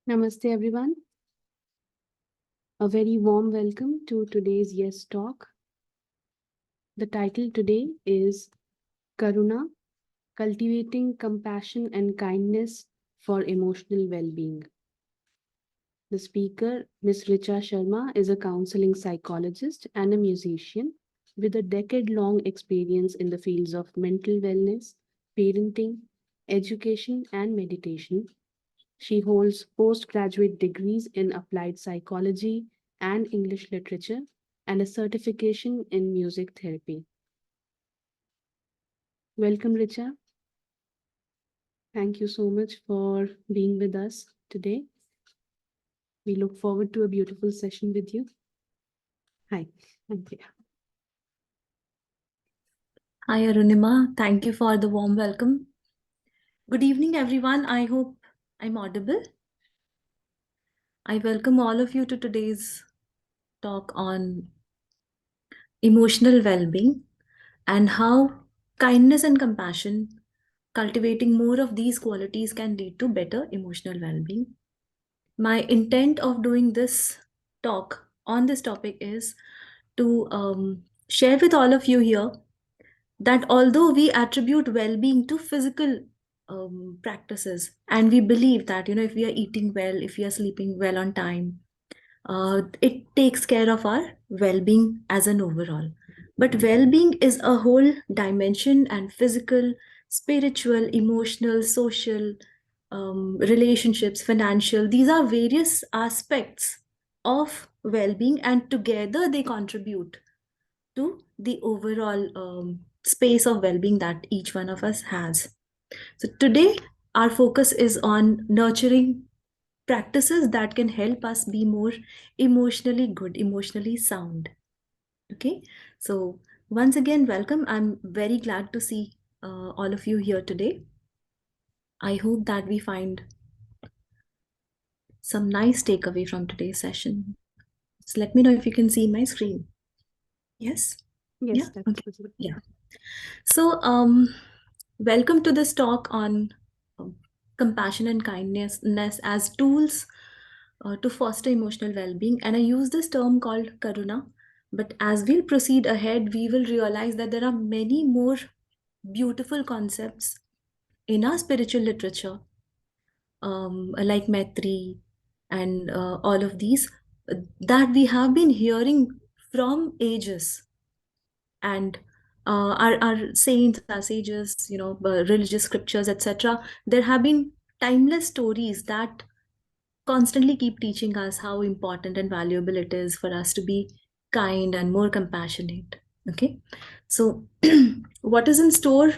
Namaste, everyone. A very warm welcome to today's Yes Talk. The title today is Karuna, Cultivating Compassion and Kindness for Emotional Well-being. The speaker, Ms. Richa Sharma, is a counseling psychologist and a musician with a decade-long experience in the fields of mental wellness, parenting, education, and meditation. She holds postgraduate degrees in applied psychology and English literature and a certification in music therapy. Welcome, Richa. Thank you so much for being with us today. We look forward to a beautiful session with you. Hi. Thank you. Hi, Arunima. Thank you for the warm welcome. Good evening, everyone. I hope I'm audible. I welcome all of you to today's talk on emotional well-being and how kindness and compassion, cultivating more of these qualities can lead to better emotional well-being. My intent of doing this talk on this topic is to share with all of you here that although we attribute well-being to physical practices, and we believe that if we are eating well, if we are sleeping well on time, it takes care of our well-being as an overall. But well-being is a whole dimension, and physical, spiritual, emotional, social, relationships, financial, these are various aspects of well-being, and together they contribute to the overall space of well-being that each one of us has. So today our focus is on nurturing practices that can help us be more emotionally good, emotionally sound. Okay, so once again, welcome. I'm very glad to see all of you here today. I hope that we find some nice takeaway from today's session. So let me know if you can see my screen. Yes? Yes, Yeah? that's Okay. possible. Yeah. So, welcome to this talk on um, compassion and kindness as tools to foster emotional well-being. And I use this term called Karuna. But as we'll proceed ahead, we will realize that there are many more beautiful concepts in our spiritual literature, like Maitri and all of these, that we have been hearing from ages. And our saints, our sages, religious scriptures, etc., there have been timeless stories that constantly keep teaching us how important and valuable it is for us to be kind and more compassionate. Okay, so what is in store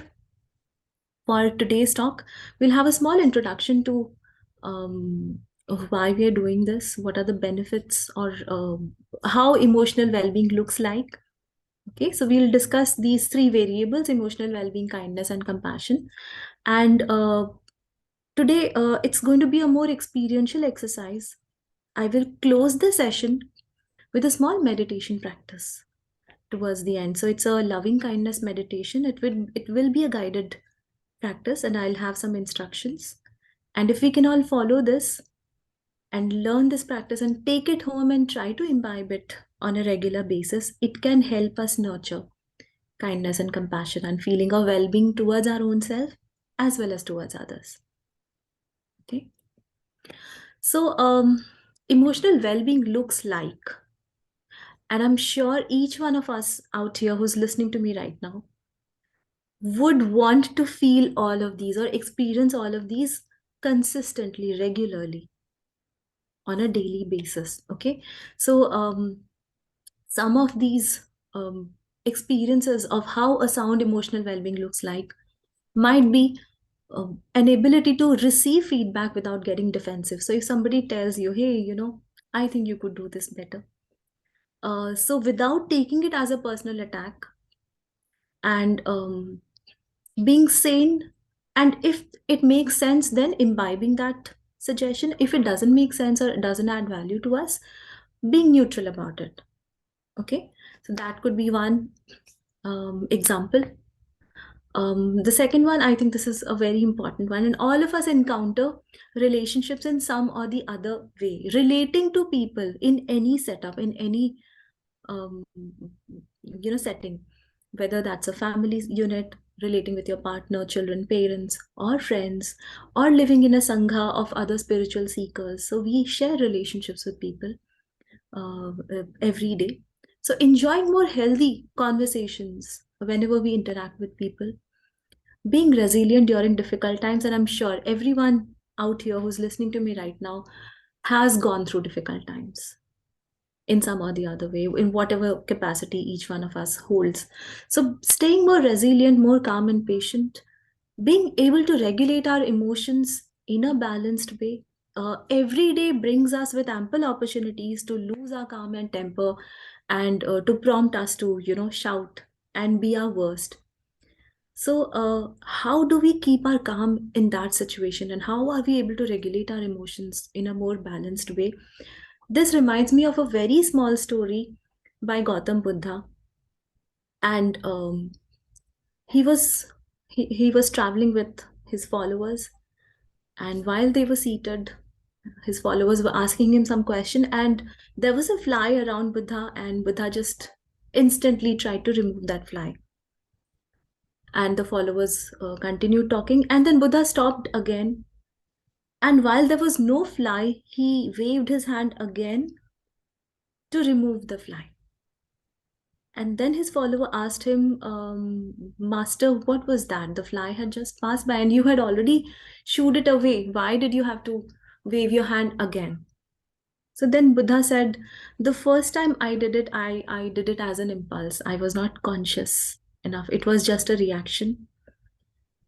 for today's talk? We'll have a small introduction to of why we are doing this, what are the benefits, or how emotional well-being looks like. Okay, so we'll discuss these three variables: emotional well-being, kindness, and compassion. And today, it's going to be a more experiential exercise. I will close the session with a small meditation practice towards the end. So it's a loving kindness meditation. It will be a guided practice, and I'll have some instructions. And if we can all follow this and learn this practice and take it home and try to imbibe it on a regular basis, it can help us nurture kindness and compassion and feeling of well-being towards our own self as well as towards others. Okay, so emotional well-being looks like, and I'm sure each one of us out here who's listening to me right now would want to feel all of these or experience all of these consistently, regularly, on a daily basis. Okay, so some of these experiences of how a sound emotional well-being looks like might be an ability to receive feedback without getting defensive. So if somebody tells you, hey, I think you could do this better, so without taking it as a personal attack, and being sane, and if it makes sense, then imbibing that suggestion. If it doesn't make sense or it doesn't add value to us, being neutral about it. Okay, so that could be one example. The second one, I think this is a very important one, and all of us encounter relationships in some or the other way, relating to people in any setup, in any setting, whether that's a family unit, relating with your partner, children, parents, or friends, or living in a sangha of other spiritual seekers. So we share relationships with people every day. So enjoying more healthy conversations whenever we interact with people, being resilient during difficult times. And I'm sure everyone out here who's listening to me right now has gone through difficult times in some or the other way, in whatever capacity each one of us holds. So staying more resilient, more calm and patient, being able to regulate our emotions in a balanced way, every day brings us with ample opportunities to lose our calm and temper, and to prompt us to shout and be our worst. So, how do we keep our calm in that situation, and how are we able to regulate our emotions in a more balanced way? This reminds me of a very small story by Gautam Buddha, and he was he was traveling with his followers, and while they were seated, his followers were asking him some question, and there was a fly around Buddha, and Buddha just instantly tried to remove that fly. And the followers continued talking, and then Buddha stopped again, and while there was no fly, he waved his hand again to remove the fly. And then his follower asked him, Master, what was that? The fly had just passed by and you had already shooed it away. Why did you have to wave your hand again? So then Buddha said, the first time I did it, I did it as an impulse. I was not conscious enough. It was just a reaction.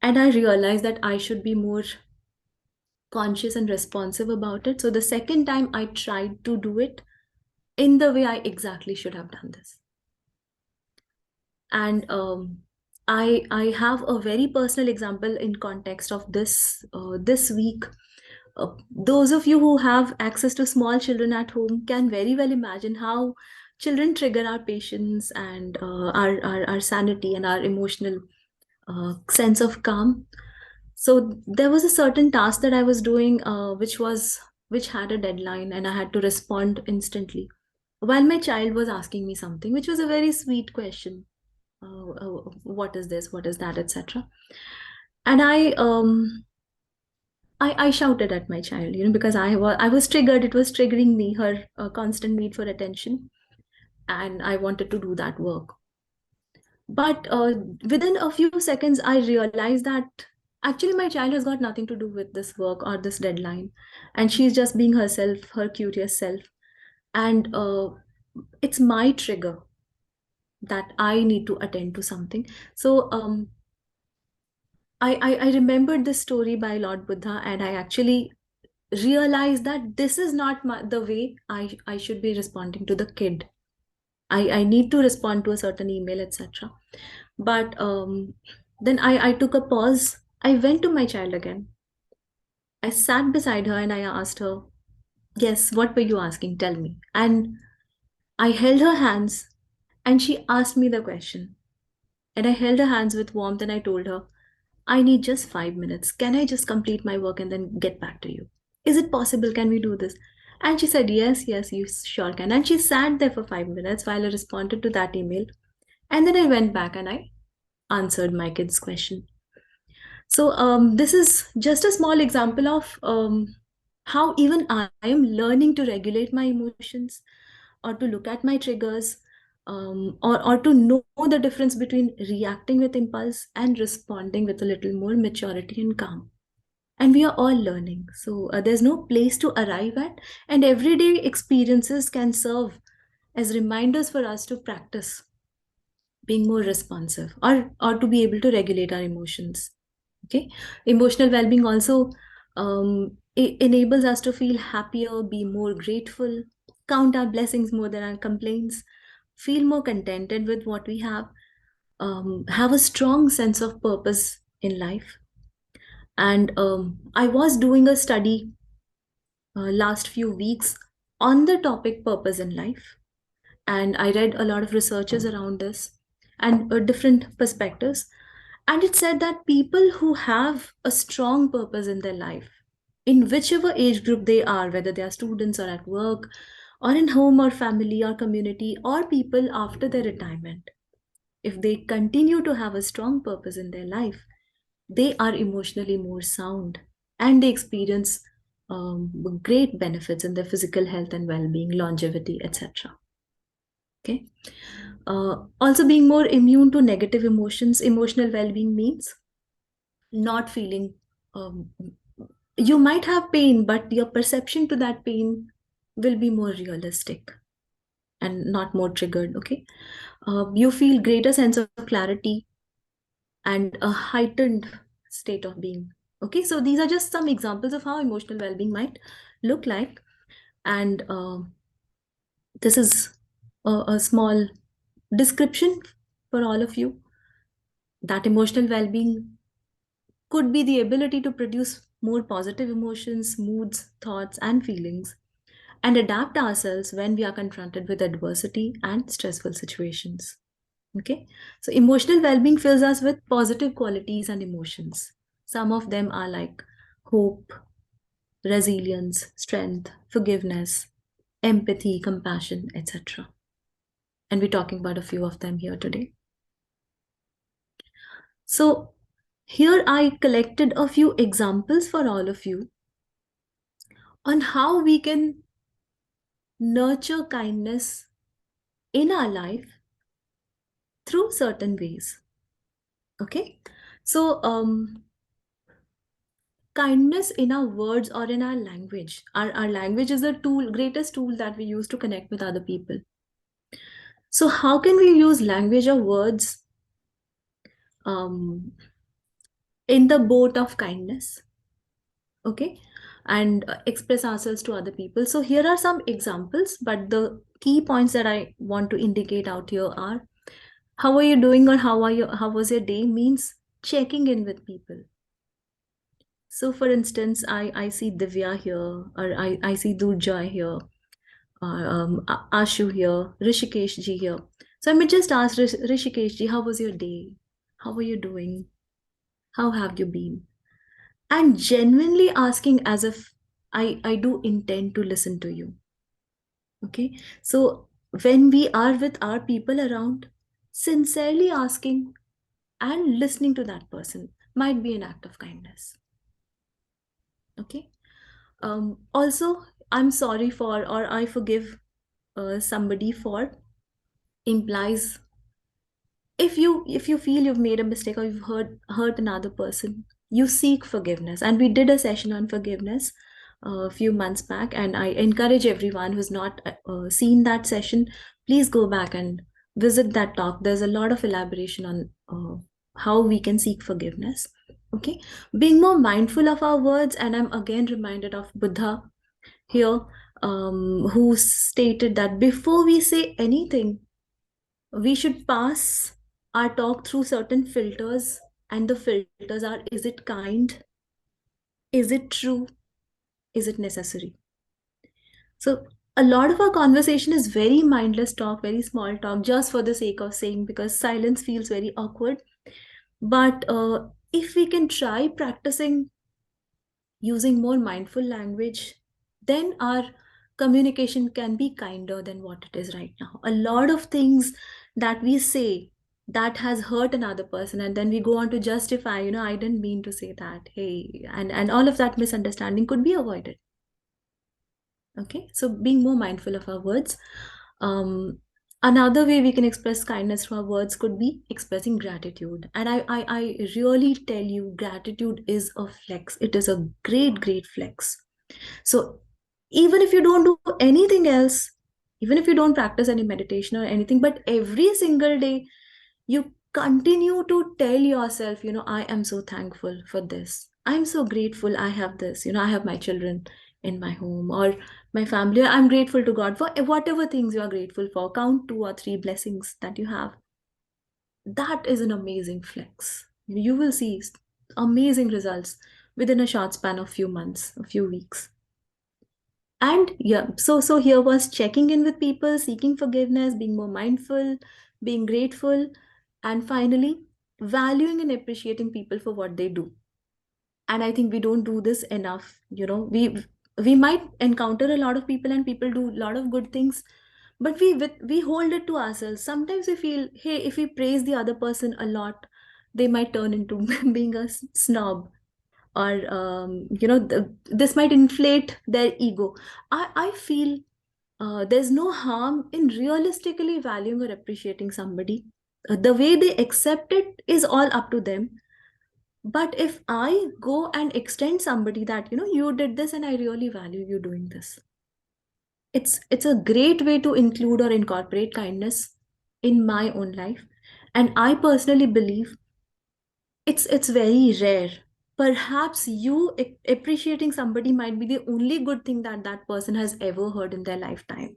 And I realized that I should be more conscious and responsive about it. So the second time I tried to do it in the way I exactly should have done this. And I have a very personal example in context of this week. Those of you who have access to small children at home can very well imagine how children trigger our patience and our sanity and our emotional sense of calm. So there was a certain task that I was doing, which had a deadline, and I had to respond instantly. While my child was asking me something, which was a very sweet question, what is this, what is that, etc. And I shouted at my child, because I was triggered. It was triggering me, her constant need for attention, and I wanted to do that work. But within a few seconds, I realized that actually my child has got nothing to do with this work or this deadline, and she's just being herself, her curious self. And it's my trigger that I need to attend to something. So I remembered this story by Lord Buddha, and I actually realized that this is not the way I should be responding to the kid. I need to respond to a certain email, etc. But then I took a pause. I went to my child again. I sat beside her and I asked her, yes, what were you asking? Tell me. And I held her hands and she asked me the question. And I held her hands with warmth and I told her, I need just 5 minutes. Can I just complete my work and then get back to you? Is it possible? Can we do this? And she said, yes, yes, you sure can. And she sat there for 5 minutes while I responded to that email. And then I went back and I answered my kid's question. So this is just a small example of how even I am learning to regulate my emotions, or to look at my triggers, or to know the difference between reacting with impulse and responding with a little more maturity and calm. And we are all learning. So there's no place to arrive at, and everyday experiences can serve as reminders for us to practice being more responsive, or to be able to regulate our emotions. Okay, emotional well-being also enables us to feel happier, be more grateful, count our blessings more than our complaints, feel more contented with what we have a strong sense of purpose in life. And I was doing a study last few weeks on the topic purpose in life, and I read a lot of researches around this and different perspectives. And it said that people who have a strong purpose in their life, in whichever age group they are, whether they are students or at work, or in home or family or community, or people after their retirement, if they continue to have a strong purpose in their life, they are emotionally more sound and they experience great benefits in their physical health and well-being, longevity, etc. Okay. Also, being more immune to negative emotions. Emotional well-being means not feeling. Um, you might have pain, but your perception to that pain will be more realistic and not more triggered. Okay. You feel greater sense of clarity and a heightened state of being. Okay, so these are just some examples of how emotional well-being might look like. And this is a small description for all of you, that emotional well-being could be the ability to produce more positive emotions, moods, thoughts, and feelings, and adapt ourselves when we are confronted with adversity and stressful situations. Okay, so emotional well being fills us with positive qualities and emotions. Some of them are like hope, resilience, strength, forgiveness, empathy, compassion, etc. And we're talking about a few of them here today. So, here I collected a few examples for all of you on how we can nurture kindness in our life through certain ways. Okay, so kindness in our words or in our language. Our language is the tool, greatest tool that we use to connect with other people. So, how can we use language or words um, in the boat of kindness? Okay, and express ourselves to other people. So, here are some examples, but the key points that I want to indicate out here are how are you doing or how was your day means checking in with people. So, for instance, I see Divya here, or I see Durjoy here, Ashu here, Rishikesh ji here. So I may just ask Rishikesh ji, how was your day? How are you doing? How have you been? And genuinely asking as if I do intend to listen to you. Okay. So when we are with our people around, sincerely asking and listening to that person might be an act of kindness. Okay. Also, I'm sorry for or I forgive somebody for implies if you feel you've made a mistake or you've hurt another person, you seek forgiveness. And we did a session on forgiveness a few months back, and I encourage everyone who's not seen that session, please go back and visit that talk. There's a lot of elaboration on how we can seek forgiveness. Okay, being more mindful of our words, and I'm again reminded of Buddha here, who stated that before we say anything, we should pass our talk through certain filters, and the filters are: is it kind, is it true, is it necessary? So a lot of our conversation is very mindless talk, very small talk, just for the sake of saying, because silence feels very awkward. But if we can try practicing using more mindful language, then our communication can be kinder than what it is right now. A lot of things that we say that has hurt another person, and then we go on to justify, I didn't mean to say that, hey, and all of that misunderstanding could be avoided. Okay, so being more mindful of our words. Another way we can express kindness through our words could be expressing gratitude. And I really tell you, gratitude is a flex. It is a great flex. So even if you don't do anything else, even if you don't practice any meditation or anything, but every single day you continue to tell yourself, I am so thankful for this. I'm so grateful I have this. I have my children in my home or my family. I'm grateful to God for whatever things you are grateful for. Count 2 or 3 blessings that you have. That is an amazing flex. You will see amazing results within a short span of few months, a few weeks. And yeah, so here was checking in with people, seeking forgiveness, being more mindful, being grateful, and finally valuing and appreciating people for what they do. And I think we don't do this enough. We might encounter a lot of people and people do a lot of good things, but we hold it to ourselves. Sometimes we feel, hey, if we praise the other person a lot, they might turn into being a snob, or this might inflate their ego. I feel there's no harm in realistically valuing or appreciating somebody. The way they accept it is all up to them. But if I go and extend somebody that, you did this and I really value you doing this, it's a great way to include or incorporate kindness in my own life. And I personally believe it's very rare. Perhaps you appreciating somebody might be the only good thing that that person has ever heard in their lifetime.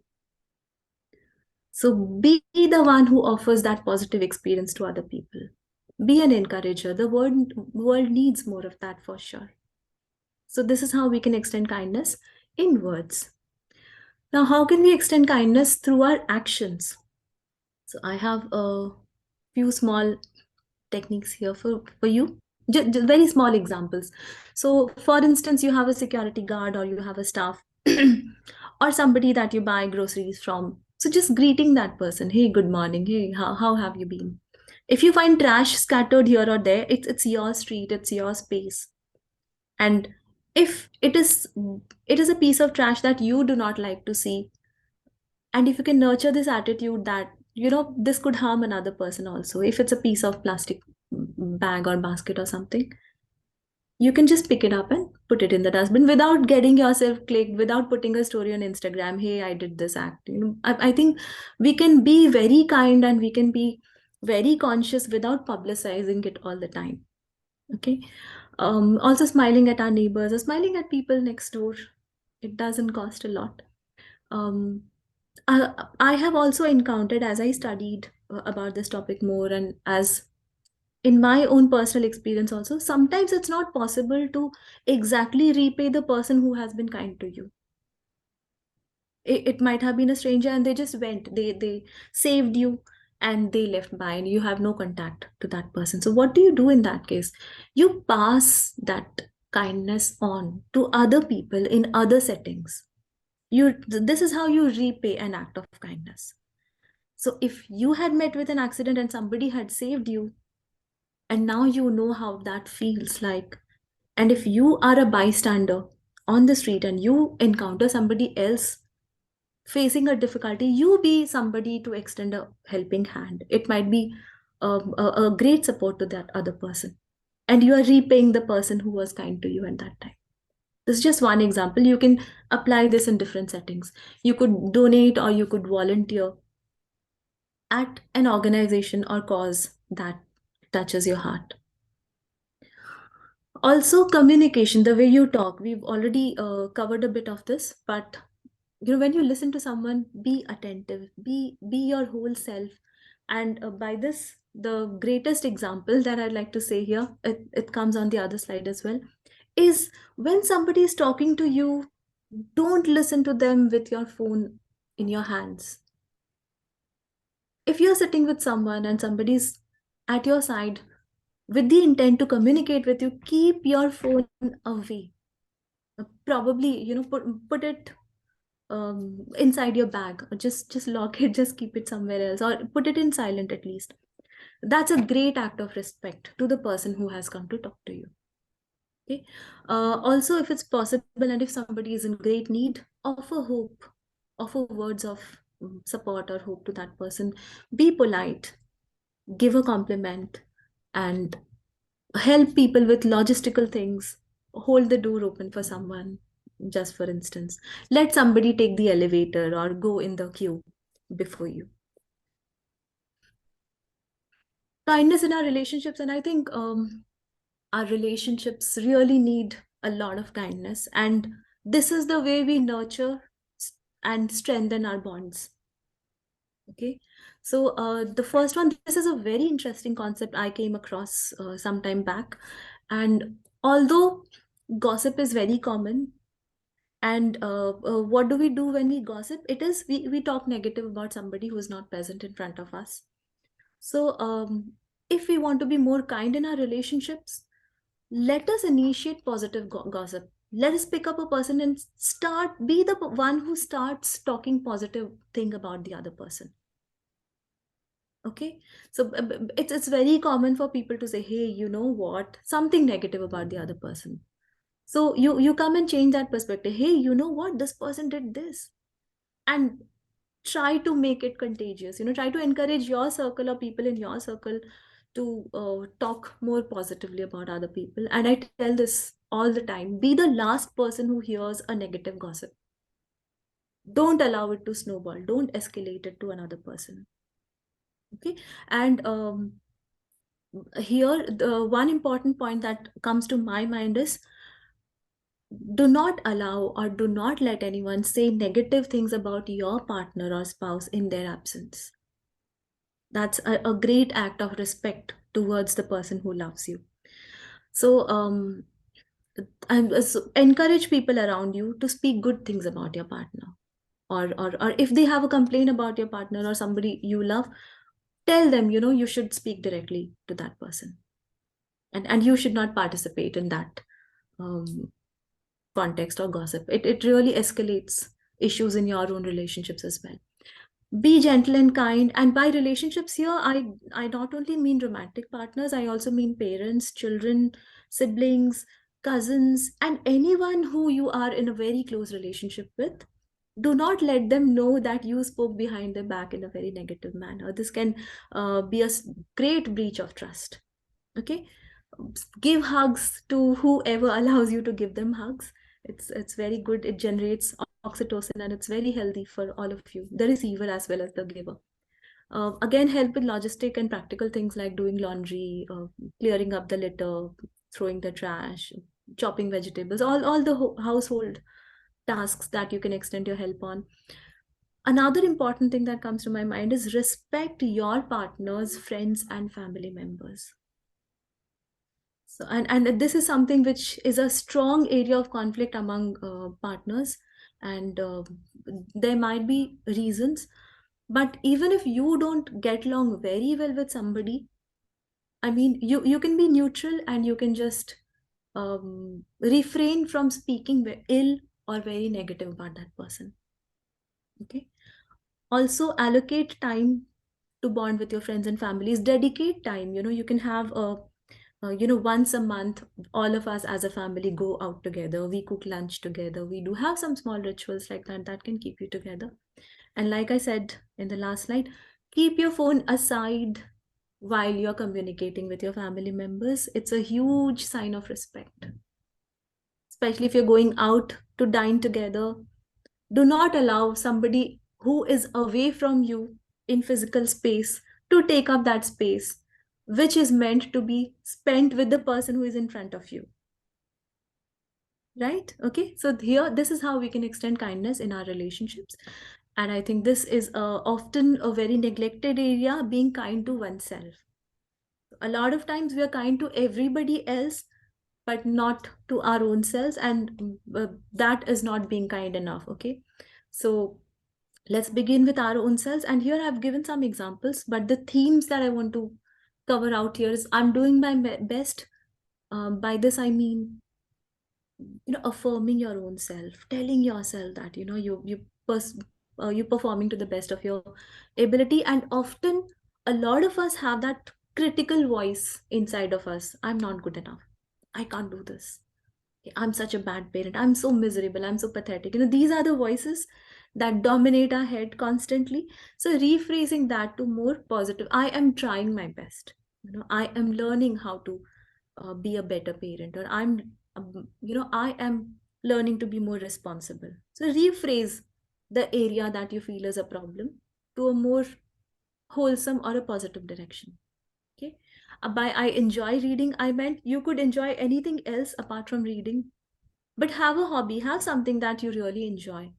So be the one who offers that positive experience to other people. Be an encourager. The world needs more of that for sure. So this is how we can extend kindness in words. Now, how can we extend kindness through our actions? So I have a few small techniques here for you. Just very small examples. So, for instance, you have a security guard or you have a staff or somebody that you buy groceries from. So, just greeting that person, hey, good morning, hey, how have you been? If you find trash scattered here or there, it's your street, it's your space. And if it is a piece of trash that you do not like to see, and if you can nurture this attitude that this could harm another person also, if it's a piece of plastic bag or basket or something, you can just pick it up and put it in the dustbin without getting yourself clicked, without putting a story on Instagram, hey, I did this act. I think we can be very kind and we can be very conscious without publicizing it all the time. Okay. Also smiling at our neighbors or smiling at people next door, it doesn't cost a lot. um, I have also encountered, as I studied about this topic more, and as in my own personal experience also, sometimes it's not possible to exactly repay the person who has been kind to you. It might have been a stranger and they just went, they saved you and they left by, and you have no contact to that person. So what do you do in that case? You pass that kindness on to other people in other settings. This is how you repay an act of kindness. So if you had met with an accident and somebody had saved you, and now you know how that feels like, and if you are a bystander on the street and you encounter somebody else facing a difficulty, you be somebody to extend a helping hand. It might be a great support to that other person, and you are repaying the person who was kind to you at that time. This is just one example. You can apply this in different settings. You could donate or you could volunteer at an organization or cause that touches your heart. Also, communication, the way you talk. We've already covered a bit of this, but when you listen to someone, be attentive, be your whole self. And by this, the greatest example that I'd like to say here, it comes on the other slide as well, is when somebody is talking to you, don't listen to them with your phone in your hands. If you're sitting with someone and somebody's at your side with the intent to communicate with you, keep your phone away. Probably, put it inside your bag, or just lock it, just keep it somewhere else, or put it in silent at least. That's a great act of respect to the person who has come to talk to you. Okay. Also, if it's possible and if somebody is in great need, offer hope, offer words of support or hope to that person. Be polite, give a compliment, and help people with logistical things. Hold the door open for someone, just for instance. Let somebody take the elevator or go in the queue before you. Kindness in our relationships, and I think our relationships really need a lot of kindness, and this is the way we nurture and strengthen our bonds. Okay. So the first one, this is a very interesting concept I came across some time back. And although gossip is very common, and what do we do when we gossip? It is we talk negative about somebody who is not present in front of us. So if we want to be more kind in our relationships, let us initiate positive gossip. Let us pick up a person and be the one who starts talking positive thing about the other person. Okay, so it's very common for people to say, hey, you know what, something negative about the other person. So you come and change that perspective. Hey, you know what, this person did this, and try to make it contagious. Try to encourage your circle or people in your circle to talk more positively about other people. And I tell this all the time: be the last person who hears a negative gossip. Don't allow it to snowball. Don't escalate it to another person. Okay. And here, the one important point that comes to my mind is, do not allow or do not let anyone say negative things about your partner or spouse in their absence. That's a great act of respect towards the person who loves you. So encourage people around you to speak good things about your partner, or if they have a complaint about your partner or somebody you love, tell them, you should speak directly to that person, and you should not participate in that um, context or gossip. It really escalates issues in your own relationships as well. Be gentle and kind. And by relationships here, I not only mean romantic partners, I also mean parents, children, siblings, cousins, and anyone who you are in a very close relationship with. Do not let them know that you spoke behind their back in a very negative manner. This can be a great breach of trust. Okay, give hugs to whoever allows you to give them hugs. It's very good. It generates oxytocin, and it's very healthy for all of you, the receiver as well as the giver. Again, help with logistic and practical things like doing laundry, clearing up the litter, throwing the trash, chopping vegetables, all the household tasks that you can extend your help on. Another important thing that comes to my mind is respect your partner's friends and family members. So, and this is something which is a strong area of conflict among partners, and there might be reasons. But even if you don't get along very well with somebody, I mean, you can be neutral, and you can just refrain from speaking ill or very negative about that person. Okay. Also, allocate time to bond with your friends and families. Dedicate time. You can have once a month, all of us as a family go out together. We cook lunch together. We do have some small rituals like that that can keep you together. And like I said in the last slide, keep your phone aside while you're communicating with your family members. It's a huge sign of respect, especially if you're going out to dine together. Do not allow somebody who is away from you in physical space to take up that space, which is meant to be spent with the person who is in front of you. Right? Okay. So here, this is how we can extend kindness in our relationships. And I think this is often a very neglected area, being kind to oneself. A lot of times we are kind to everybody else, but not to our own selves. And that is not being kind enough. Okay. So let's begin with our own selves. And here I've given some examples, but the themes that I want to cover out here is, I'm doing my best. By this I mean, affirming your own self, telling yourself that you're performing to the best of your ability. And often, a lot of us have that critical voice inside of us: I'm not good enough, I can't do this, I'm such a bad parent, I'm so miserable, I'm so pathetic. These are the voices that dominate our head constantly. So rephrasing that to more positive: I am trying my best, I am learning how to be a better parent, or I am learning to be more responsible. So rephrase the area that you feel is a problem to a more wholesome or a positive direction. Okay. By I enjoy reading, I meant you could enjoy anything else apart from reading, but have a hobby, have something that you really enjoy.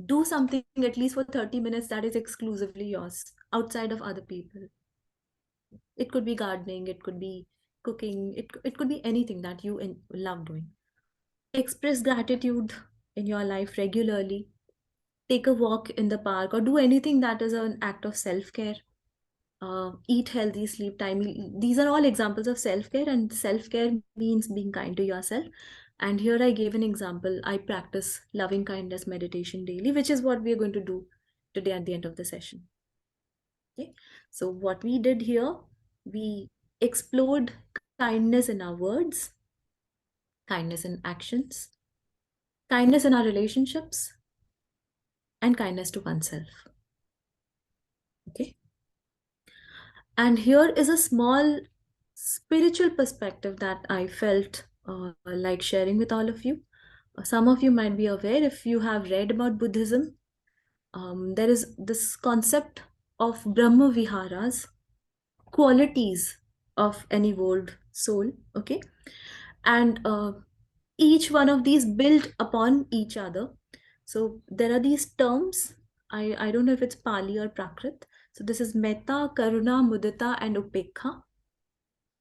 Do something at least for 30 minutes that is exclusively yours, outside of other people. It could be gardening, it could be cooking, it could be anything that you love doing. Express gratitude in your life regularly. Take a walk in the park, or do anything that is an act of self care. eat healthy, sleep timely. These are all examples of self-care, and self-care means being kind to yourself. And here I gave an example. I practice loving kindness meditation daily, which is what we are going to do today at the end of the session. Okay. So what we did here, we explored kindness in our words, kindness in actions, kindness in our relationships, and kindness to oneself. Okay. And here is a small spiritual perspective that I felt like sharing with all of you. Some of you might be aware, if you have read about Buddhism, there is this concept of Brahma Viharas, qualities of an evolved soul. Okay. And each one of these build upon each other. So there are these terms. I don't know if it's Pali or Prakrit. So this is Metta, Karuna, Mudita, and Upekha.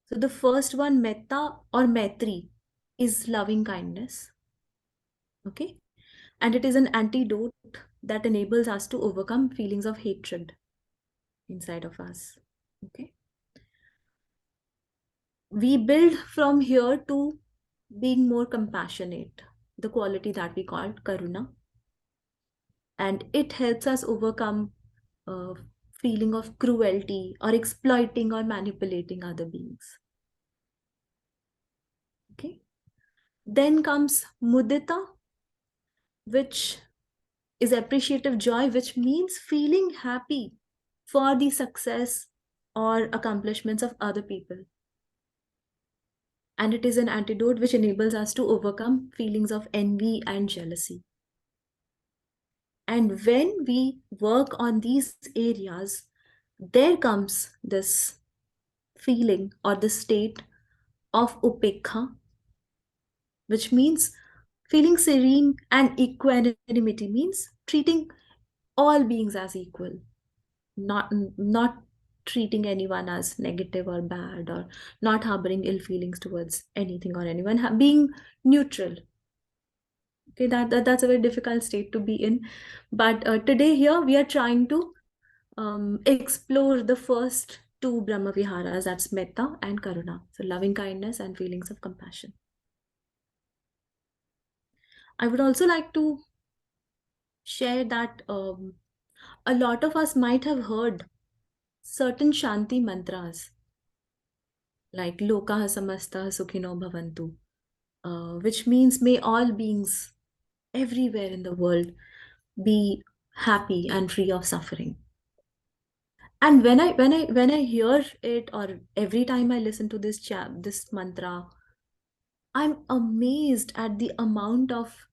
So the first one, metta or maitri, is loving kindness. Okay. And it is an antidote that enables us to overcome feelings of hatred inside of us. Okay. We build from here to being more compassionate, the quality that we call karuna. And it helps us overcome uh, feeling of cruelty or exploiting or manipulating other beings. Okay. Then comes mudita, which is appreciative joy, which means feeling happy for the success or accomplishments of other people. And it is an antidote which enables us to overcome feelings of envy and jealousy. And when we work on these areas, there comes this feeling or the state of upekha, which means feeling serene, and equanimity means treating all beings as equal, not treating anyone as negative or bad, or not harboring ill feelings towards anything or anyone, being neutral. Okay, that's a very difficult state to be in, but today here we are trying to explore the first two Brahma Viharas, that's Metta and Karuna, so loving kindness and feelings of compassion. I would also like to share that a lot of us might have heard certain Shanti mantras like Lokaha Samastah Sukhino Bhavantu, which means may all beings everywhere in the world be happy and free of suffering. And when I hear it, or every time I listen to this mantra, I'm amazed at the amount of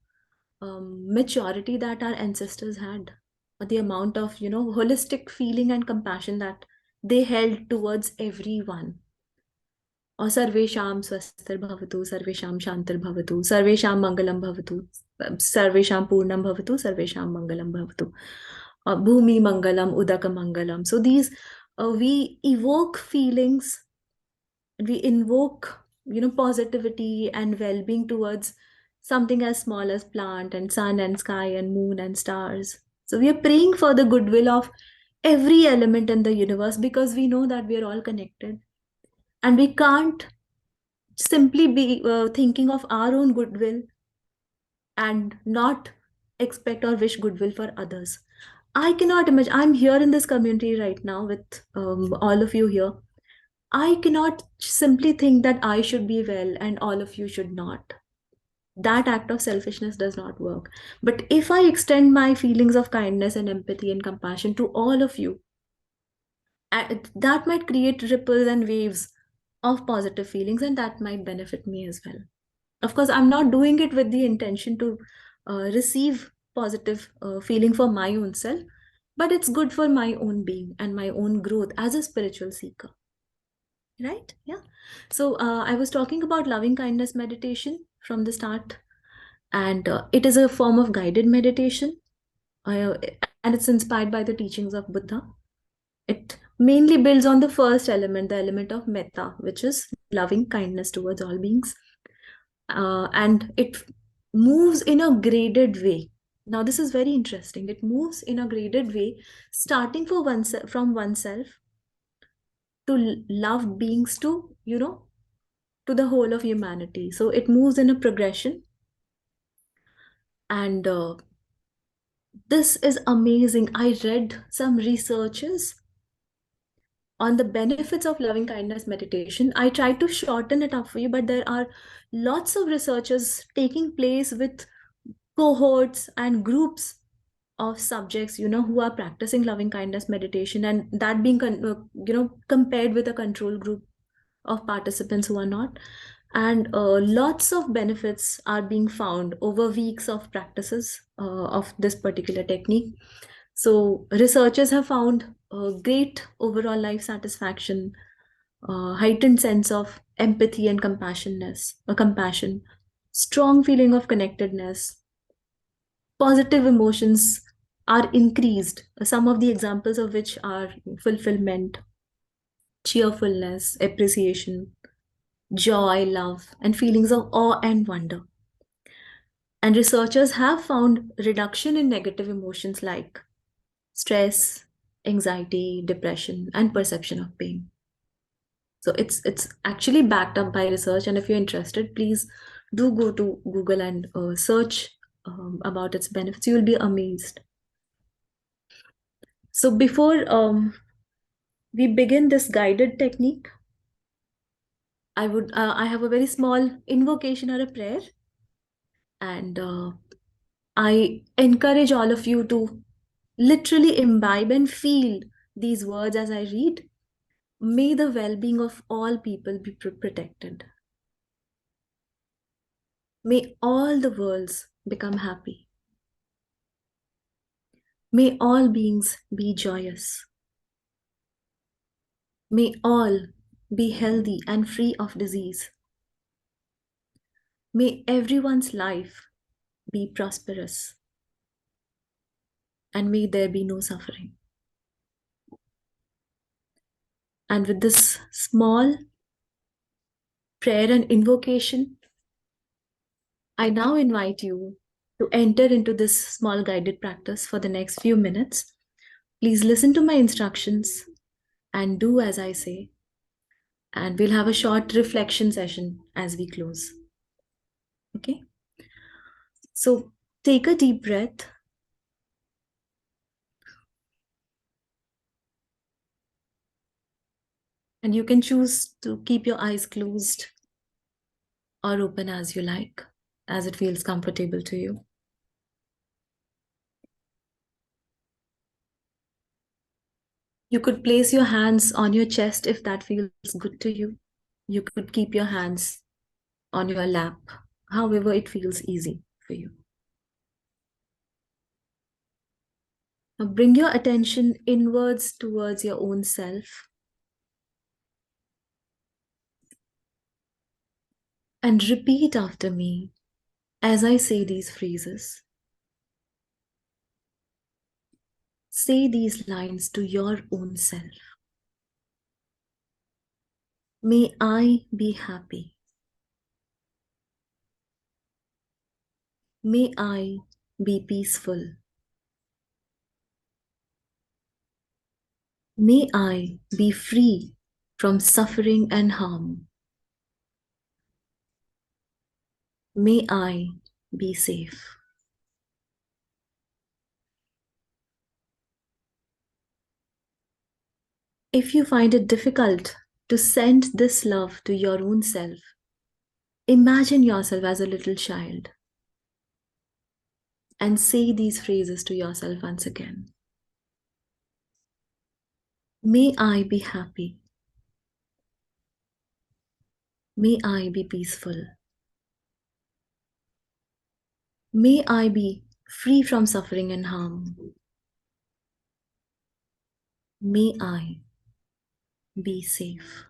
maturity that our ancestors had, or the amount of holistic feeling and compassion that they held towards everyone. और सर्वेषां स्वस्तिर्भवतु, सर्वेषां शान्तिर्भवतु, सर्वेषां मङ्गलं भवतु, सर्वेषां पूर्णं भवतु, सर्वेषां मङ्गलं भवतु, भूमि मङ्गलम्, उदक मङ्गलम्. So these we evoke feelings, we invoke positivity and well-being towards something as small as plant and sun and sky and moon and stars. So we are praying for the goodwill of every element in the universe, because we know that we are all connected. And we can't simply be thinking of our own goodwill and not expect or wish goodwill for others. I cannot imagine. I'm here in this community right now with all of you here. I cannot simply think that I should be well and all of you should not. That act of selfishness does not work. But if I extend my feelings of kindness and empathy and compassion to all of you, that might create ripples and waves of positive feelings, and that might benefit me as well. Of course, I'm not doing it with the intention to receive positive feeling for my own self, but it's good for my own being and my own growth as a spiritual seeker. Right? Yeah. So I was talking about loving kindness meditation from the start, and it is a form of guided meditation, uh, and it's inspired by the teachings of Buddha. It mainly builds on the first element, the element of metta, which is loving kindness towards all beings. And it moves in a graded way. Now, this is very interesting. It moves in a graded way, starting from oneself, to love beings, to, to the whole of humanity. So it moves in a progression. And this is amazing. I read some researches on the benefits of loving kindness meditation. I tried to shorten it up for you, but there are lots of researches taking place with cohorts and groups of subjects, who are practicing loving kindness meditation, and that being compared with a control group of participants who are not. And lots of benefits are being found over weeks of practices of this particular technique. So researchers have found great overall life satisfaction, heightened sense of empathy and compassion, strong feeling of connectedness, positive emotions are increased. Some of the examples of which are fulfillment, cheerfulness, appreciation, joy, love, and feelings of awe and wonder. And researchers have found reduction in negative emotions like stress, anxiety, depression, and perception of pain. So it's actually backed up by research. And if you're interested, please do go to Google and search about its benefits. You'll be amazed. So before we begin this guided technique, I have a very small invocation or a prayer, and I encourage all of you to literally imbibe and feel these words as I read. May the well-being of all people be protected. May all the worlds become happy. May all beings be joyous. May all be healthy and free of disease. May everyone's life be prosperous, and may there be no suffering. And with this small prayer and invocation, I now invite you to enter into this small guided practice for the next few minutes. Please listen to my instructions and do as I say. And we'll have a short reflection session as we close. Okay? So take a deep breath. And you can choose to keep your eyes closed or open as you like, as it feels comfortable to you. You could place your hands on your chest if that feels good to you. You could keep your hands on your lap, however it feels easy for you. Now bring your attention inwards towards your own self and repeat after me as I say these phrases. Say these lines to your own self. May I be happy. May I be peaceful. May I be free from suffering and harm. May I be safe. If you find it difficult to send this love to your own self, imagine yourself as a little child and say these phrases to yourself once again. May I be happy. May I be peaceful. May I be free from suffering and harm. May I be safe.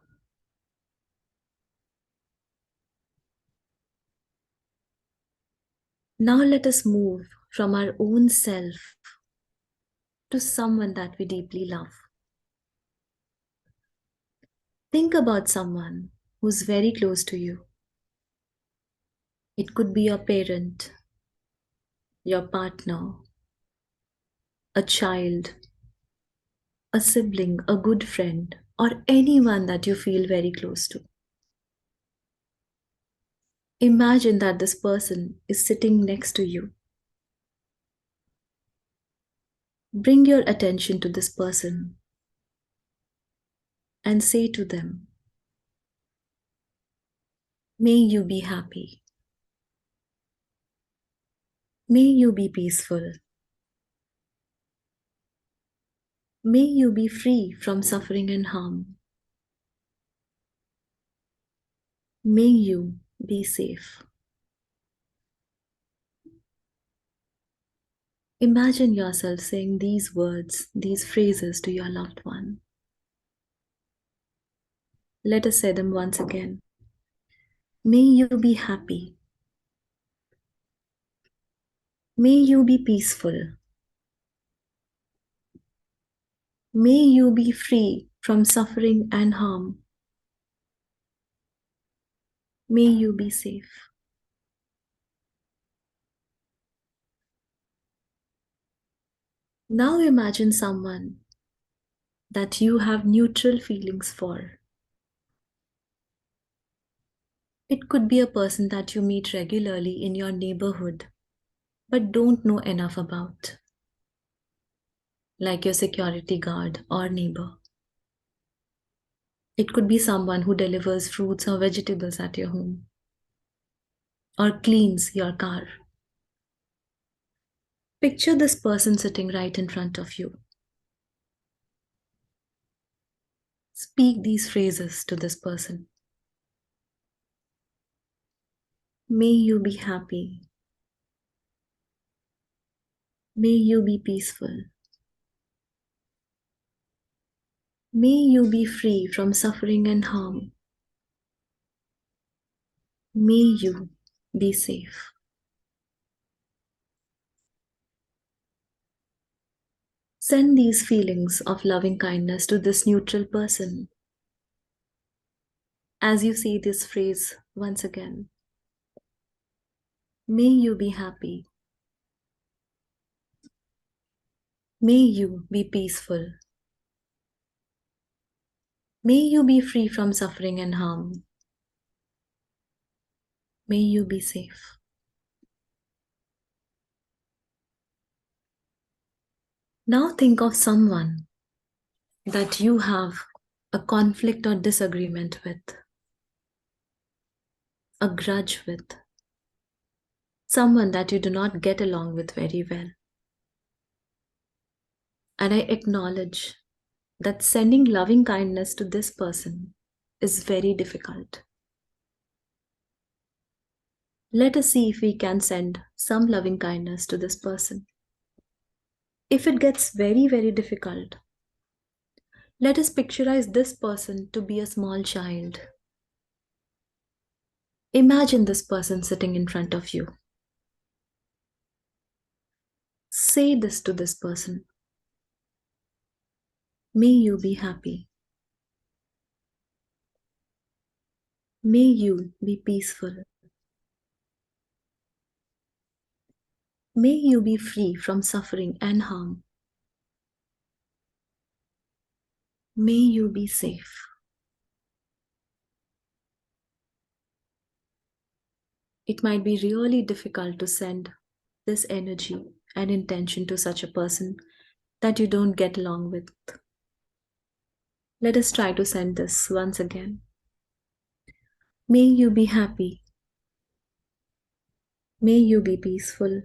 Now let us move from our own self to someone that we deeply love. Think about someone who's very close to you. It could be your parent, your partner, a child, a sibling, a good friend, or anyone that you feel very close to. Imagine that this person is sitting next to you. Bring your attention to this person and say to them, may you be happy. May you be peaceful. May you be free from suffering and harm. May you be safe. Imagine yourself saying these words, these phrases to your loved one. Let us say them once again. May you be happy. May you be peaceful. May you be free from suffering and harm. May you be safe. Now imagine someone that you have neutral feelings for. It could be a person that you meet regularly in your neighborhood but don't know enough about, like your security guard or neighbor. It could be someone who delivers fruits or vegetables at your home or cleans your car. Picture this person sitting right in front of you. Speak these phrases to this person. May you be happy. May you be peaceful. May you be free from suffering and harm. May you be safe. Send these feelings of loving kindness to this neutral person as you say this phrase once again. May you be happy. May you be peaceful. May you be free from suffering and harm. May you be safe. Now think of someone that you have a conflict or disagreement with, a grudge with, someone that you do not get along with very well. And I acknowledge that sending loving kindness to this person is very difficult. Let us see if we can send some loving kindness to this person. If it gets very, very difficult, let us picturize this person to be a small child. Imagine this person sitting in front of you. Say this to this person. May you be happy. May you be peaceful. May you be free from suffering and harm. May you be safe. It might be really difficult to send this energy and intention to such a person that you don't get along with. Let us try to send this once again. May you be happy. May you be peaceful.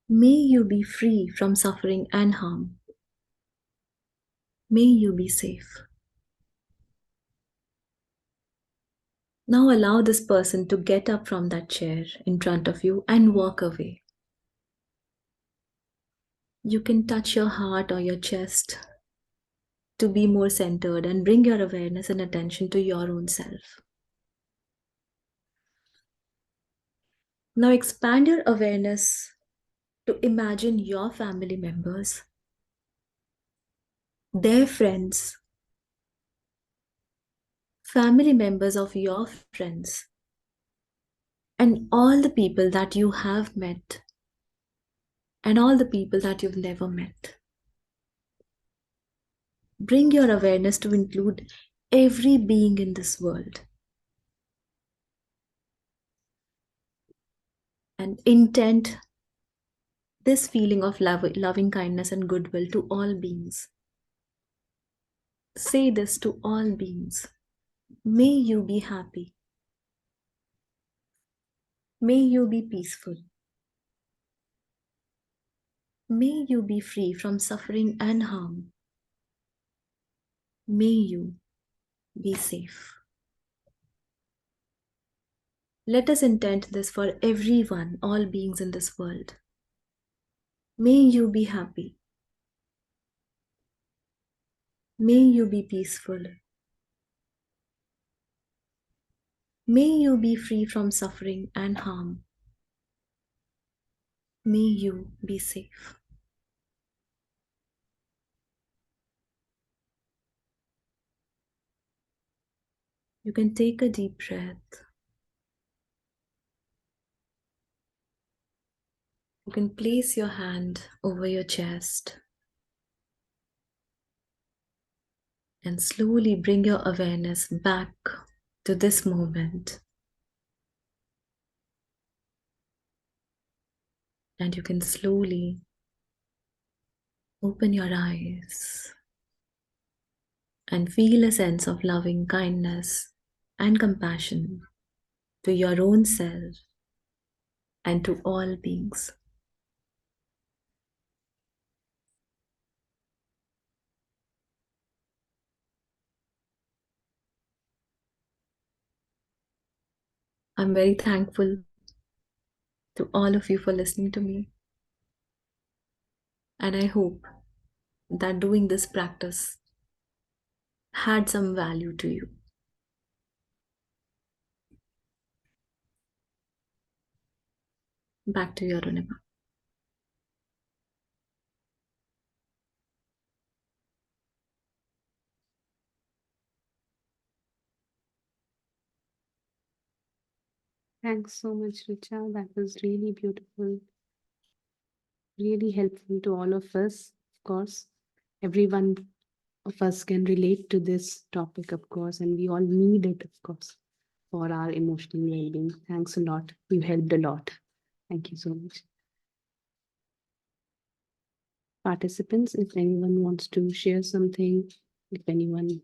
May you be free from suffering and harm. May you be safe. Now allow this person to get up from that chair in front of you and walk away. You can touch your heart or your chest to be more centered and bring your awareness and attention to your own self. Now expand your awareness to imagine your family members, their friends, family members of your friends, and all the people that you have met and all the people that you've never met. bring your awareness to include every being in this world. And intent this feeling of loving kindness and goodwill to all beings. Say this to all beings. May you be happy. May you be peaceful. May you be free from suffering and harm. May you be safe. Let us intend this for everyone, all beings in this world. May you be happy. May you be peaceful. May you be free from suffering and harm. May you be safe. You can take a deep breath. You can place your hand over your chest and slowly bring your awareness back to this moment. And you can slowly open your eyes and feel a sense of loving kindness and compassion to your own self and to all beings. I'm very thankful to all of you for listening to me. And I hope that doing this practice had some value to you. Back to you, Arunima. Thanks so much, Richa. That was really beautiful, really helpful to all of us, of course. Everyone of us can relate to this topic, of course, and we all need it, of course, for our emotional well being. Thanks a lot. You helped a lot. Thank you so much. Participants, if anyone wants to share something, if anyone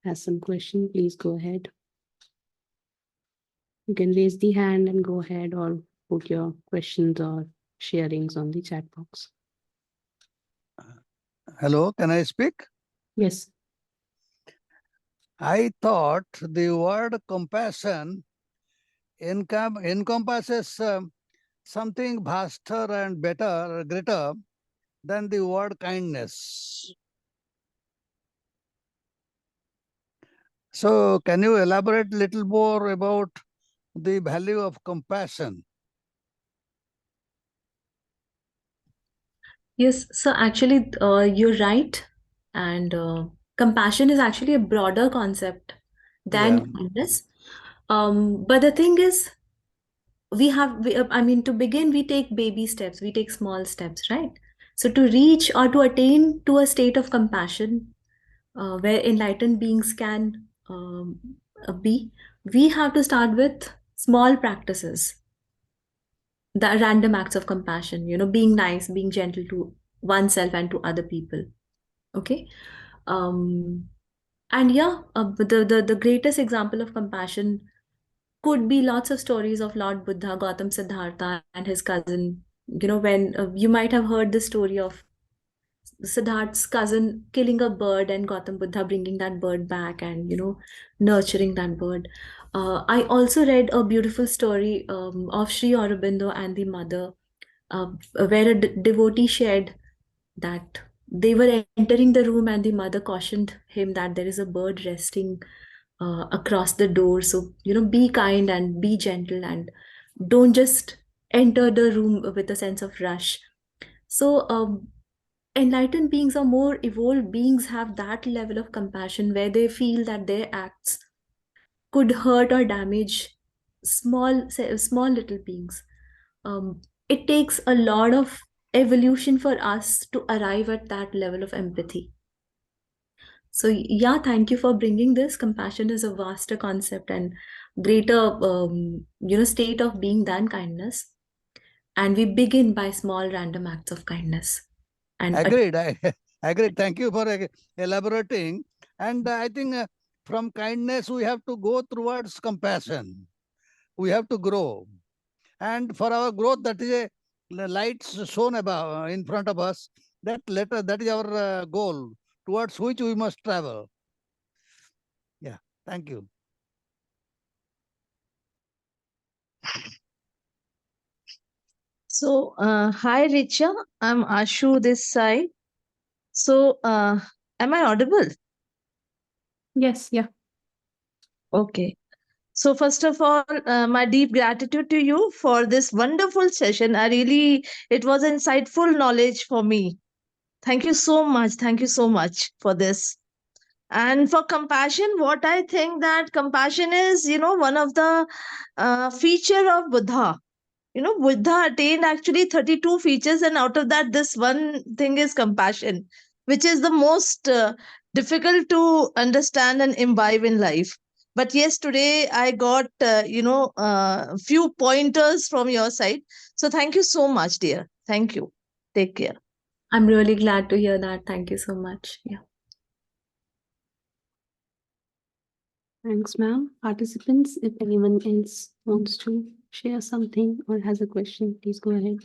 has some question, please go ahead. You can raise the hand and go ahead, or put your questions or sharings on the chat box. Hello, can I speak? Yes. I thought the word compassion encompasses something vaster and better, greater than the word kindness. So, can you elaborate a little more about the value of compassion? Yes, so actually, you're right. And compassion is actually a broader concept Yeah. than kindness. But the thing is, I mean, to begin, we take baby steps, we take small steps, right? So to reach or to attain to a state of compassion where enlightened beings can be, we have to start with small practices, the random acts of compassion, being nice, being gentle to oneself and to other people. Okay. And yeah, the greatest example of compassion could be lots of stories of Lord Buddha, Gautam Siddhartha, and his cousin. When you might have heard the story of Siddharth's cousin killing a bird and Gautam Buddha bringing that bird back and, nurturing that bird. I also read a beautiful story of Sri Aurobindo and the mother, where a devotee shared that they were entering the room and the mother cautioned him that there is a bird resting across the door. So, be kind and be gentle and don't just enter the room with a sense of rush. So, enlightened beings or more evolved beings have that level of compassion where they feel that their acts could hurt or damage small little beings. It takes a lot of evolution for us to arrive at that level of empathy. So yeah, thank you for bringing this. Compassion is a vaster concept and greater, state of being than kindness. And we begin by small random acts of kindness. And Agreed. I agreed. Thank you for elaborating. And I think from kindness we have to go towards compassion. We have to grow. And for our growth, that is a light shown above in front of us. That is our goal towards which we must travel. Yeah. Thank you. So, hi Richa, I'm Ashu this side. So, am I audible? Yes, yeah. Okay. So, first of all, my deep gratitude to you for this wonderful session. It was insightful knowledge for me. Thank you so much. Thank you so much for this. And for compassion, what I think that compassion is, one of the feature of Buddha. Buddha attained actually 32 features, and out of that, this one thing is compassion, which is the most difficult to understand and imbibe in life. But yes, today I got, few pointers from your side. So thank you so much, dear. Thank you. Take care. I'm really glad to hear that. Thank you so much. Yeah. Thanks, ma'am. Participants, if anyone else wants to share something or has a question, please go ahead.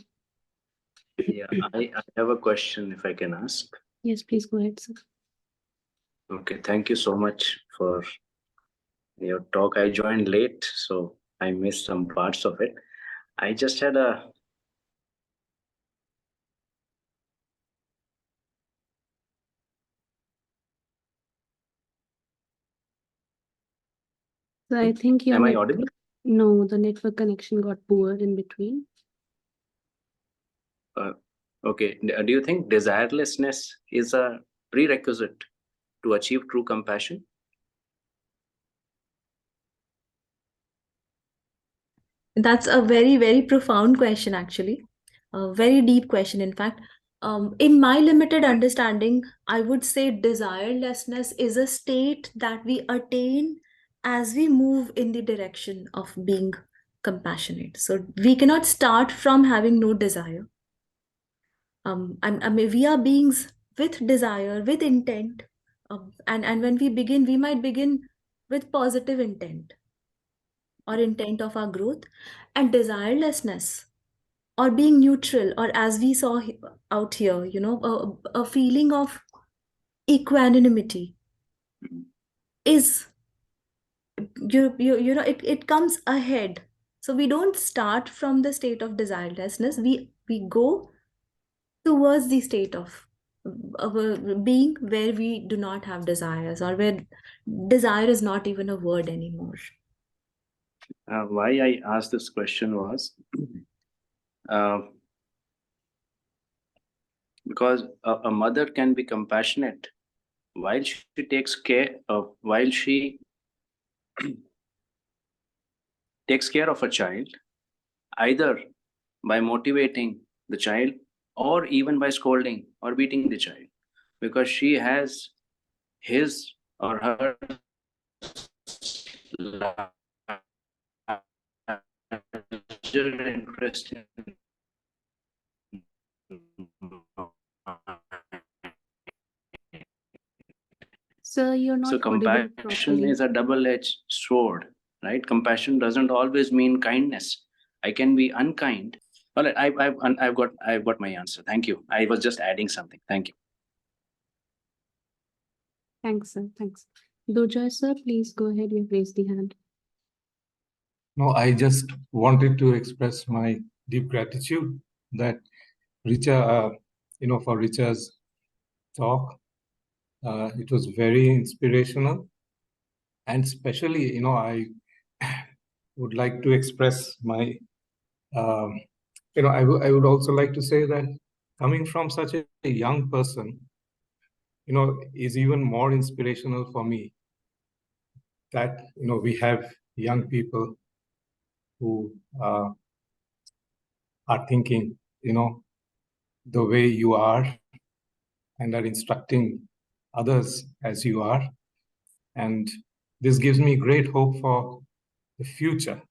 Yeah, I have a question if I can ask. Yes, please go ahead, sir. Okay, thank you so much for your talk. I joined late, so I missed some parts of it. I just had a So I think your Am I audible? No, the network connection got poor in between. Okay. Do you think desirelessness is a prerequisite to achieve true compassion? That's a very, very profound question, actually. A very deep question, in fact. In my limited understanding, I would say desirelessness is a state that we attain as we move in the direction of being compassionate. So we cannot start from having no desire. I mean, we are beings with desire, with intent. And when we begin, we might begin with positive intent or intent of our growth, and desirelessness or being neutral, or as we saw out here, a feeling of equanimity is, it comes ahead. So we don't start from the state of desirelessness, we go towards the state of a being where we do not have desires, or where desire is not even a word anymore. Why I asked this question was because a mother can be compassionate while she takes care of takes care of a child, either by motivating the child or even by scolding or beating the child, because she has his or her larger interest in Sir, you're not so audible compassion properly. is a double-edged sword, right? Compassion doesn't always mean kindness. I can be unkind. All right, I've got my answer. Thank you. I was just adding something. Thank you. Thanks, sir. Thanks. Dojoy, sir, please go ahead. You've raised the hand. No, I just wanted to express my deep gratitude that Richa, for Richa's talk. It was very inspirational, and especially, I would like to express my, I would also like to say that coming from such a young person, is even more inspirational for me. That we have young people who are thinking, the way you are, and are instructing others as you are. And this gives me great hope for the future.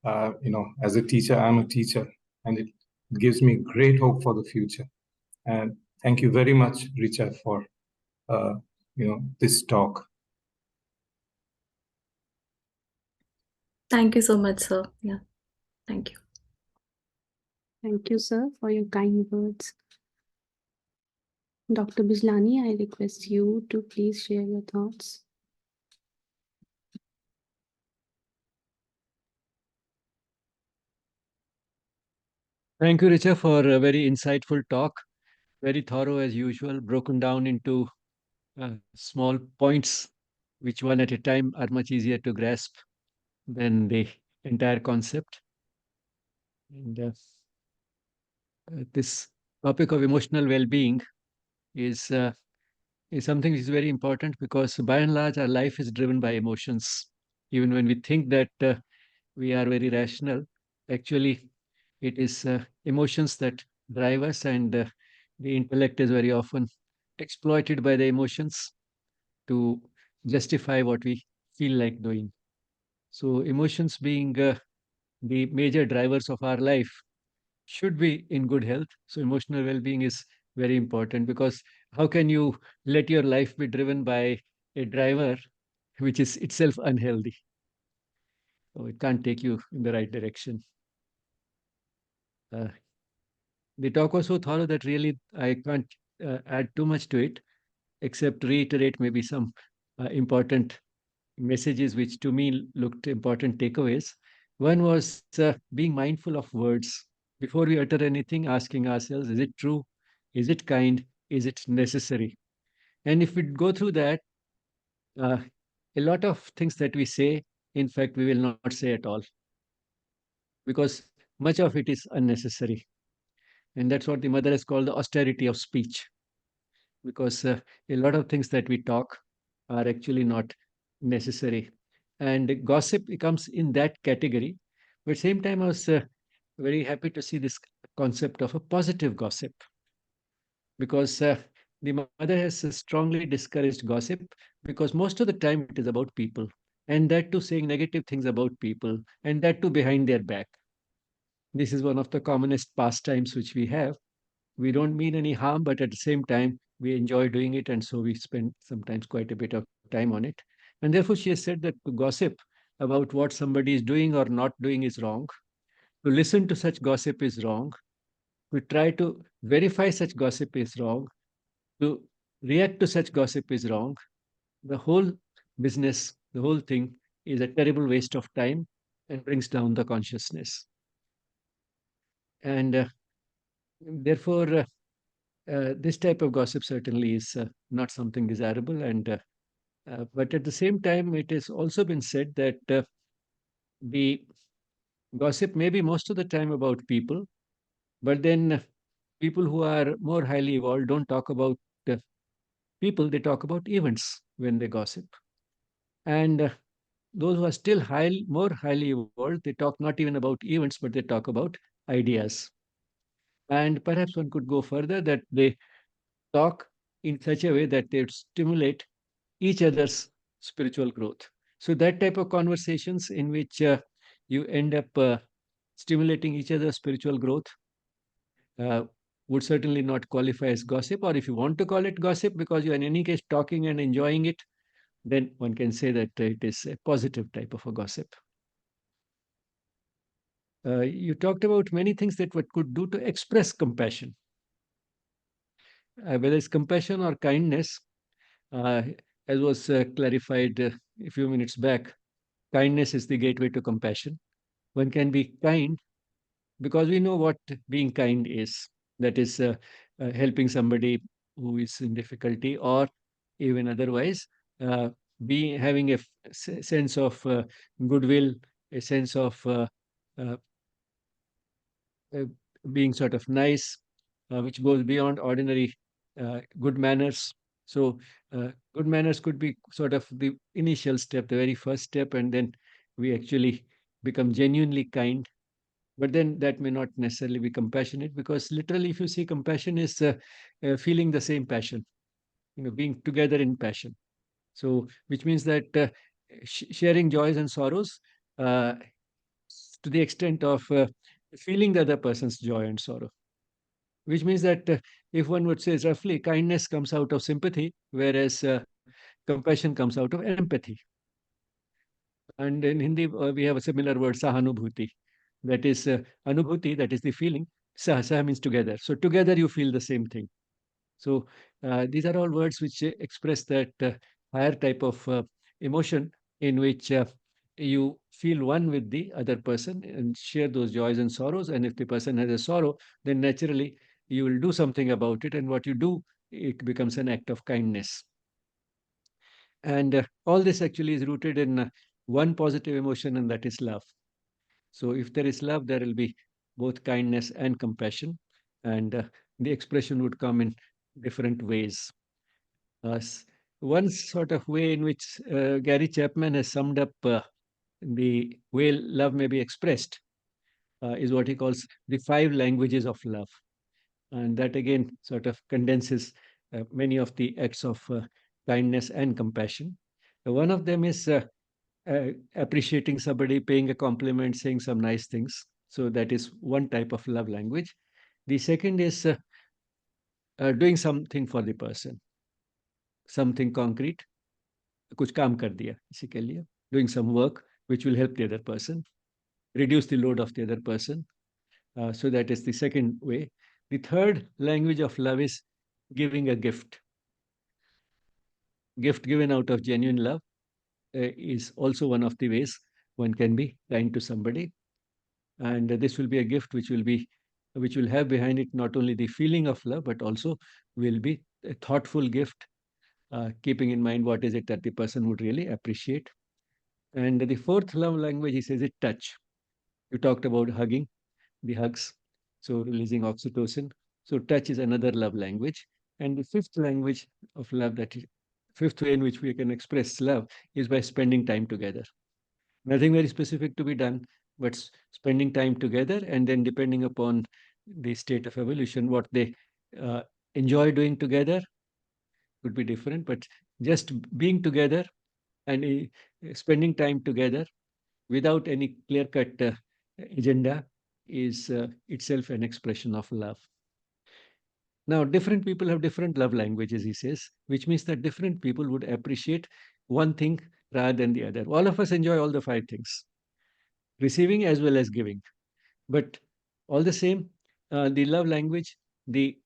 As a teacher, I'm a teacher, and it gives me great hope for the future. And thank you very much, Richa, for this talk. Thank you so much, sir. Yeah, thank you. Thank you, sir, for your kind words. Dr. Bijlani, I request you to please share your thoughts. Thank you, Richa, for a very insightful talk. Very thorough as usual, broken down into small points, which one at a time are much easier to grasp than the entire concept. And this topic of emotional well-being is is something which is very important because by and large our life is driven by emotions. Even when we think that we are very rational, actually it is emotions that drive us, and the intellect is very often exploited by the emotions to justify what we feel like doing. So emotions being the major drivers of our life should be in good health. So emotional well-being is very important, because how can you let your life be driven by a driver which is itself unhealthy? So it can't take you in the right direction. Uh, the talk was so thorough that really I can't add too much to it, except reiterate maybe some important messages which to me looked important takeaways. One was being mindful of words. Before we utter anything, asking ourselves, is it true? Is it kind? Is it necessary? And if we go through that, uh, a lot of things that we say, in fact, we will not say at all, because much of it is unnecessary. And that's what the mother has called the austerity of speech, because a lot of things that we talk are actually not necessary. And gossip comes in that category. But same time, I was very happy to see this concept of a positive gossip, because the mother has strongly discouraged gossip, because most of the time it is about people, and that too saying negative things about people, and that too behind their back. This is one of the commonest pastimes which we have. We don't mean any harm, but at the same time, we enjoy doing it. And so we spend sometimes quite a bit of time on it. And therefore, she has said that to gossip about what somebody is doing or not doing is wrong. To listen to such gossip is wrong. To try to verify such gossip is wrong. To react to such gossip is wrong. The whole business, the whole thing is a terrible waste of time and brings down the consciousness. And therefore, this type of gossip certainly is not something desirable. And but at the same time, it has also been said that the gossip may be most of the time about people, but then people who are more highly evolved don't talk about uh, people; they talk about events when they gossip. And those who are still more highly evolved, they talk not even about events, but they talk about ideas. And perhaps one could go further, that they talk in such a way that they stimulate each other's spiritual growth. So that type of conversations in which you end up stimulating each other's spiritual growth uh, would certainly not qualify as gossip. Or if you want to call it gossip because you're in any case talking and enjoying it, then one can say that it is a positive type of a gossip. You talked about many things that one could do to express compassion, whether it's compassion or kindness. Uh, as was clarified a few minutes back, kindness is the gateway to compassion. One can be kind because we know what being kind is. That is helping somebody who is in difficulty, or even otherwise, uh, be having a sense of goodwill, a sense of uh, uh, being sort of nice, which goes beyond ordinary good manners. So, good manners could be sort of the initial step, the very first step, and then we actually become genuinely kind. But then that may not necessarily be compassionate, because literally, if you see, compassion is feeling the same passion. being together in passion. So, which means that sharing joys and sorrows uh, to the extent of feeling the other person's joy and sorrow. Which means that if one would say roughly, kindness comes out of sympathy, whereas compassion comes out of empathy. And in Hindi, we have a similar word, sahanubhuti. That is anubhuti, that is the feeling. Saha means together. So together you feel the same thing. So these are all words which express that higher type of emotion in which you feel one with the other person and share those joys and sorrows. And if the person has a sorrow, then naturally you will do something about it. And what you do, it becomes an act of kindness. And all this actually is rooted in one positive emotion, and that is love. So if there is love, there will be both kindness and compassion, and the expression would come in different ways. One sort of way in which Gary Chapman has summed up the way love may be expressed is what he calls the 5 languages of love. And that again sort of condenses many of the acts of kindness and compassion. One of them is appreciating somebody, paying a compliment, saying some nice things. So that is one type of love language. The second is doing something for the person, something concrete, कुछ काम कर दिया किसी के लिए, doing some work which will help the other person, reduce the load of the other person. So that is the second way. The third language of love is giving a gift. Gift given out of genuine love is also one of the ways one can be kind to somebody. And this will be a gift which will have behind it not only the feeling of love, but also will be a thoughtful gift, keeping in mind what is it that the person would really appreciate. And the fourth love language, he says, is touch. You talked about hugging, the hugs, so releasing oxytocin. So touch is another love language. And the fifth language of love, fifth way in which we can express love, is by spending time together. Nothing very specific to be done, but spending time together, and then depending upon the state of evolution, what they uh, enjoy doing together could be different, but just being together and spending time together without any clear-cut agenda is itself an expression of love. Now, different people have different love languages, he says, which means that different people would appreciate one thing rather than the other. All of us enjoy all the 5 things, receiving as well as giving. But all the same, the love language, the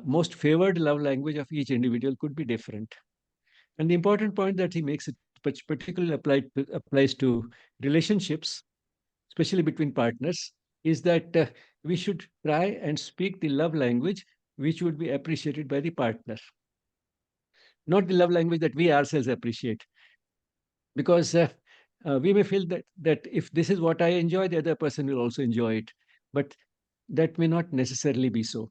most favored love language of each individual could be different. And the important point that he makes, it particularly applies to relationships, especially between partners, is that we should try and speak the love language which would be appreciated by the partner, not the love language that we ourselves appreciate. Because we may feel that if this is what I enjoy, the other person will also enjoy it. But that may not necessarily be so.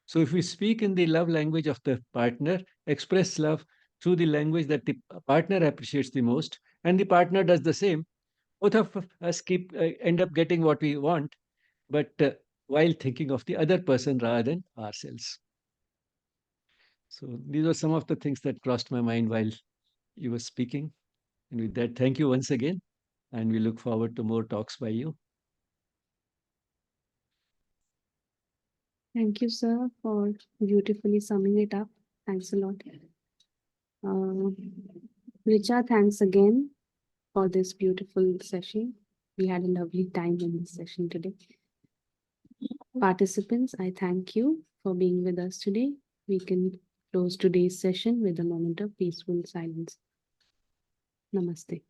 So if we speak in the love language of the partner, express love through the language that the partner appreciates the most, and the partner does the same, both of us end up getting what we want, but while thinking of the other person rather than ourselves. So these are some of the things that crossed my mind while you were speaking. And with that, thank you once again, and we look forward to more talks by you. Thank you, sir, for beautifully summing it up. Thanks a lot. Richa, thanks again for this beautiful session. We had a lovely time in this session today. Participants, I thank you for being with us today. We can close today's session with a moment of peaceful silence. Namaste.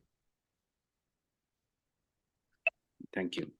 Thank you.